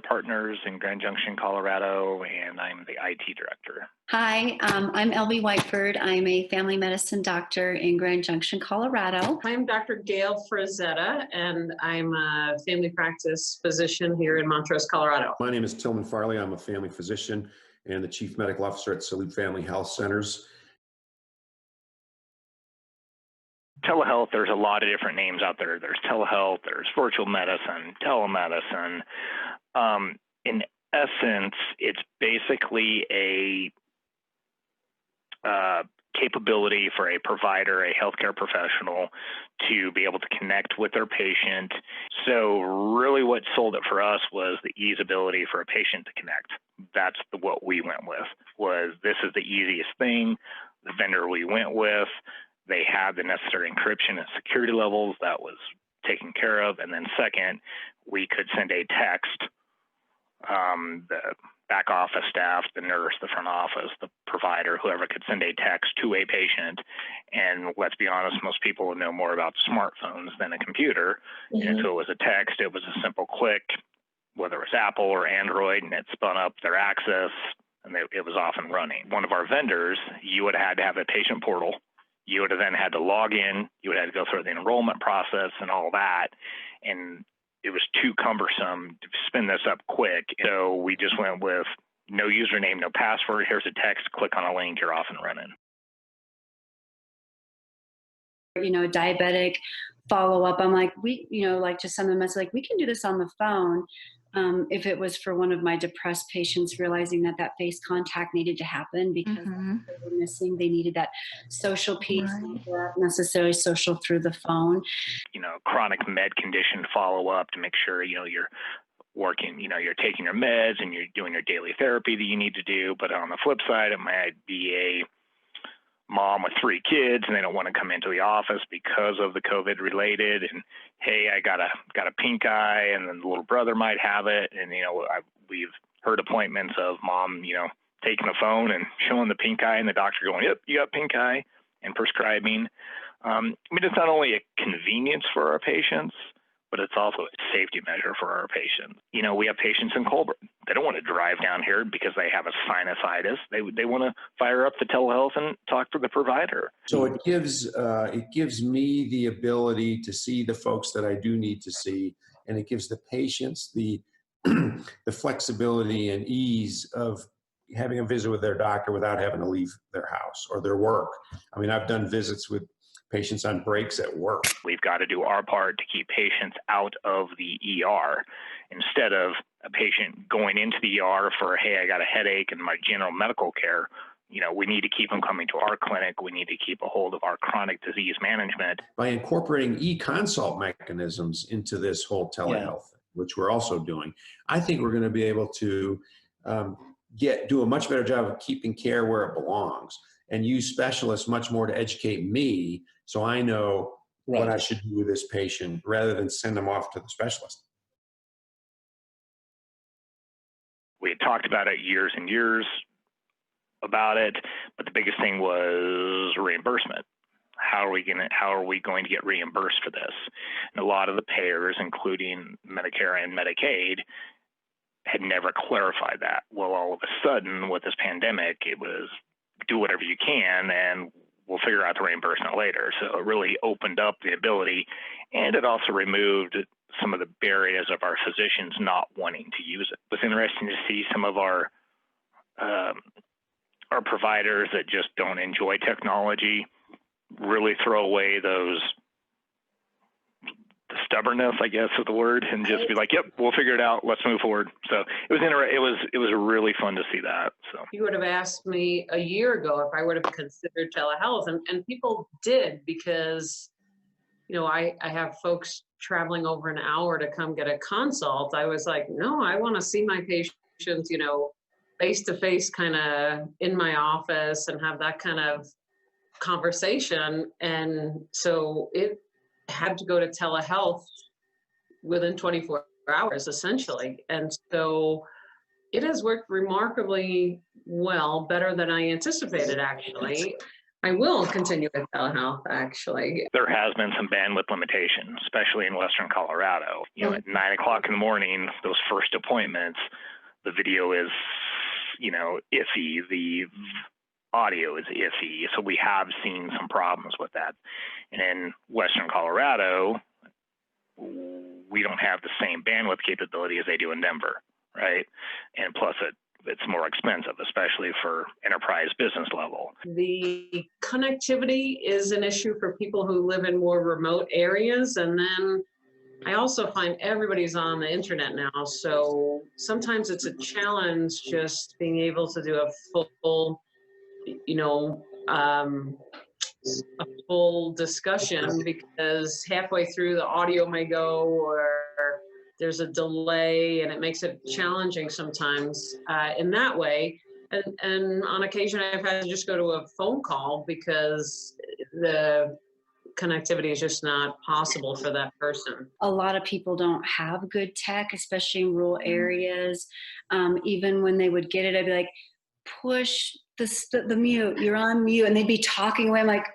Partners in Grand Junction, Colorado, and I'm the IT director. Hi, I'm Elvie Whiteford. I'm a family medicine doctor in Grand Junction, Colorado. I'm Dr. Gail Frazetta, and I'm a family practice physician here in Montrose, Colorado. My name is Tillman Farley. I'm a family physician and the chief medical officer at Salute Family Health Centers. Telehealth, there's a lot of different names out there. There's telehealth, there's virtual medicine, telemedicine. In essence, it's basically a capability for a provider, a healthcare professional, to be able to connect with their patient. So really what sold it for us was the easeability for a patient to connect. That's what we went with, was this is the easiest thing. The vendor we went with, they had the necessary encryption and security levels that was taken care of. And then second, we could send a text, the back office staff, the nurse, the front office, the provider, whoever could send a text to a patient. And let's be honest, most people would know more about smartphones than a computer. Mm-hmm. And so it was a text, it was a simple click, whether it was Apple or Android, and it spun up their access, and it was off and running. One of our vendors, you would have had to have a patient portal. You would have then had to log in. You would have to go through the enrollment process and all that. And it was too cumbersome to spin this up quick. So we just went with no username, no password. Here's a text, click on a link, you're off and running. Diabetic follow-up. I'm like, just send them a message, like, we can do this on the phone. If it was for one of my depressed patients, realizing that face contact needed to happen because they were missing, they needed that social piece, not necessarily social through the phone. Chronic med condition follow-up to make sure, you're working, you're taking your meds and you're doing your daily therapy that you need to do. But on the flip side, it might be a mom with 3 kids and they don't want to come into the office because of the COVID related, and hey, I got a pink eye, and then the little brother might have it. And we've heard appointments of mom taking the phone and showing the pink eye and the doctor going, yep, you got pink eye, and prescribing. It's not only a convenience for our patients, but it's also a safety measure for our patients. We have patients in Colbert. They don't want to drive down here because they have a sinusitis. They want to fire up the telehealth and talk to the provider. So it gives me the ability to see the folks that I do need to see, and it gives the patients the the flexibility and ease of having a visit with their doctor without having to leave their house or their work. I've done visits with patients on breaks at work. We've got to do our part to keep patients out of the ER instead of a patient going into the ER for, hey, I got a headache and my general medical care. We need to keep them coming to our clinic. We need to keep a hold of our chronic disease management. By incorporating e-consult mechanisms into this whole telehealth, which we're also doing, I think we're going to be able to do a much better job of keeping care where it belongs and use specialists much more to educate me so I know what I should do with this patient rather than send them off to the specialist. We had talked about it years and years about it, but the biggest thing was reimbursement. How are we going to get reimbursed for this? And a lot of the payers, including Medicare and Medicaid, had never clarified that. Well, all of a sudden with this pandemic, it was do whatever you can and we'll figure out the reimbursement later. So it really opened up the ability, and it also removed some of the barriers of our physicians not wanting to use it. It was interesting to see some of our providers that just don't enjoy technology really throw away the stubbornness, I guess is the word, and just be like, yep, we'll figure it out. Let's move forward. So it was really fun to see that. So you would have asked me a year ago if I would have considered telehealth, and people did, because, I have folks traveling over an hour to come get a consult. I was like, no, I want to see my patients, face to face, kind of in my office, and have that kind of conversation. And so it had to go to telehealth within 24 hours, essentially. And so it has worked remarkably well, better than I anticipated, actually. I will continue with telehealth, actually. There has been some bandwidth limitation, especially in Western Colorado. At 9 o'clock in the morning, those first appointments, the video is, iffy. The audio is iffy. So we have seen some problems with that. And in Western Colorado, we don't have the same bandwidth capability as they do in Denver, right? And plus it's more expensive, especially for enterprise business level. The connectivity is an issue for people who live in more remote areas. And then I also find everybody's on the internet now. So sometimes it's a challenge just being able to do a full, a full discussion, because halfway through the audio may go, or there's a delay, and it makes it challenging sometimes in that way. And on occasion, I've had to just go to a phone call because the connectivity is just not possible for that person. A lot of people don't have good tech, especially in rural areas. Even when they would get it, I'd be like, push the mute, you're on mute, and they'd be talking away. I'm like,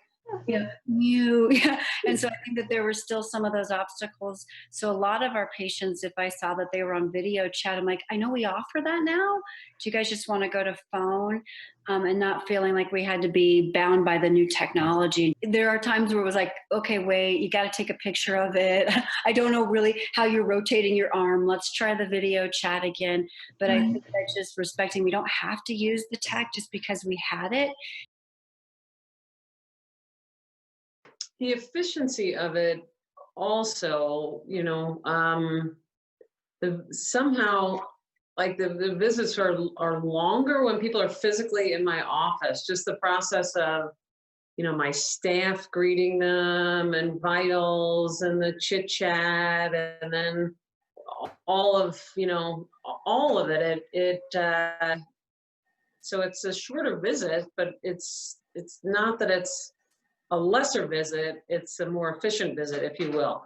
mute. And so I think that there were still some of those obstacles. So a lot of our patients, if I saw that they were on video chat, I'm like, I know we offer that now. Do you guys just want to go to phone? And not feeling like we had to be bound by the new technology. There are times where it was like, okay, wait, you got to take a picture of it. I don't know really how you're rotating your arm. Let's try the video chat again. But I think that's just respecting, we don't have to use the tech just because we had it. The efficiency of it also, somehow, like the visits are longer when people are physically in my office. Just the process of, my staff greeting them and vitals and the chit chat, and then all of it. So it's a shorter visit, but it's not that it's a lesser visit, it's a more efficient visit, if you will.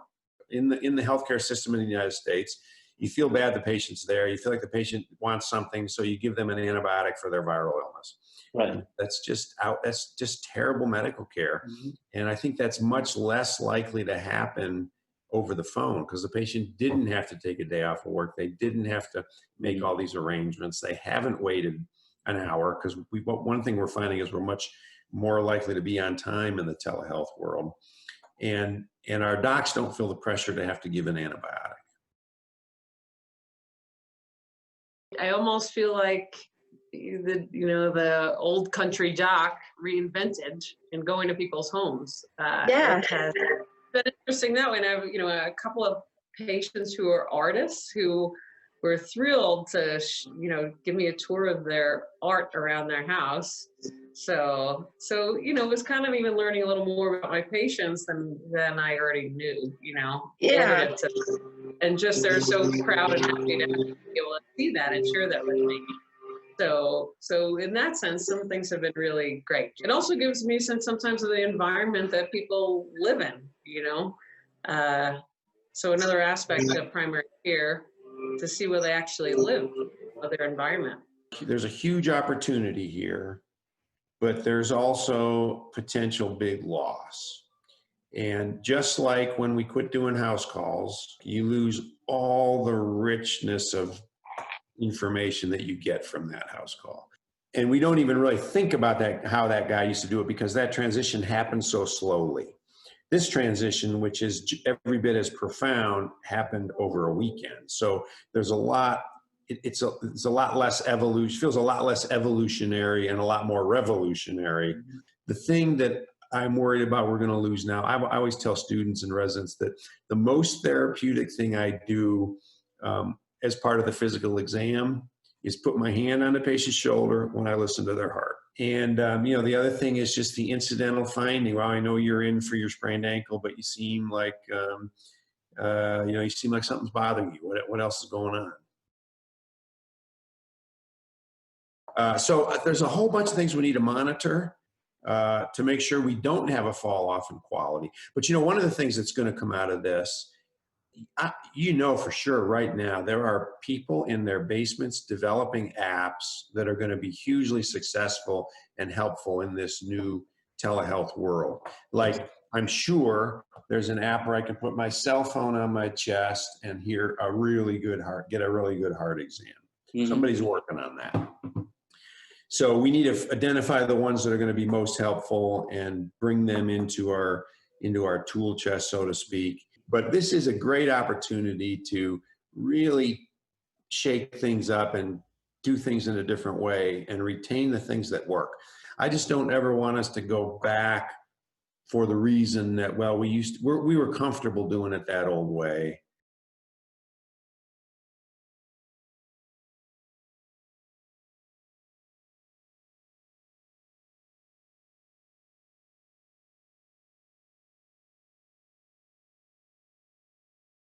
In the healthcare system in the United States, you feel bad the patient's there. You feel like the patient wants something, so you give them an antibiotic for their viral illness. Right. That's just terrible medical care. Mm-hmm. And I think that's much less likely to happen over the phone, because the patient didn't have to take a day off of work. They didn't have to make all these arrangements. They haven't waited an hour, because one thing we're finding is we're much more likely to be on time in the telehealth world. And our docs don't feel the pressure to have to give an antibiotic. I almost feel like the old country doc reinvented and going to people's homes. Yeah. It has been interesting that way. And I have, a couple of patients who are artists who were thrilled to, give me a tour of their art around their house. So it was kind of even learning a little more about my patients than I already knew, Yeah. And just they're so proud and happy to be able to see that and share that with me. So in that sense, some things have been really great. It also gives me a sense sometimes of the environment that people live in, So another aspect of primary care, to see where they actually live, their environment. There's a huge opportunity here, but there's also potential big loss. And just like when we quit doing house calls, you lose all the richness of information that you get from that house call. And we don't even really think about that, how that guy used to do it, because that transition happened so slowly. This transition, which is every bit as profound, happened over a weekend. So there's a lot, it's a lot less evolution, feels a lot less evolutionary and a lot more revolutionary. The thing that I'm worried about we're going to lose now, I always tell students and residents that the most therapeutic thing I do as part of the physical exam is put my hand on the patient's shoulder when I listen to their heart. And, the other thing is just the incidental finding. Well, I know you're in for your sprained ankle, but you seem like, you seem like something's bothering you. What else is going on? So there's a whole bunch of things we need to monitor to make sure we don't have a fall off in quality. But, one of the things that's going to come out of this, for sure right now, there are people in their basements developing apps that are going to be hugely successful and helpful in this new telehealth world. Like, I'm sure there's an app where I can put my cell phone on my chest and get a really good heart exam. Mhm. Somebody's working on that. So we need to identify the ones that are going to be most helpful and bring them into our tool chest, so to speak. But this is a great opportunity to really shake things up and do things in a different way and retain the things that work. I just don't ever want us to go back for the reason that, well, we were comfortable doing it that old way.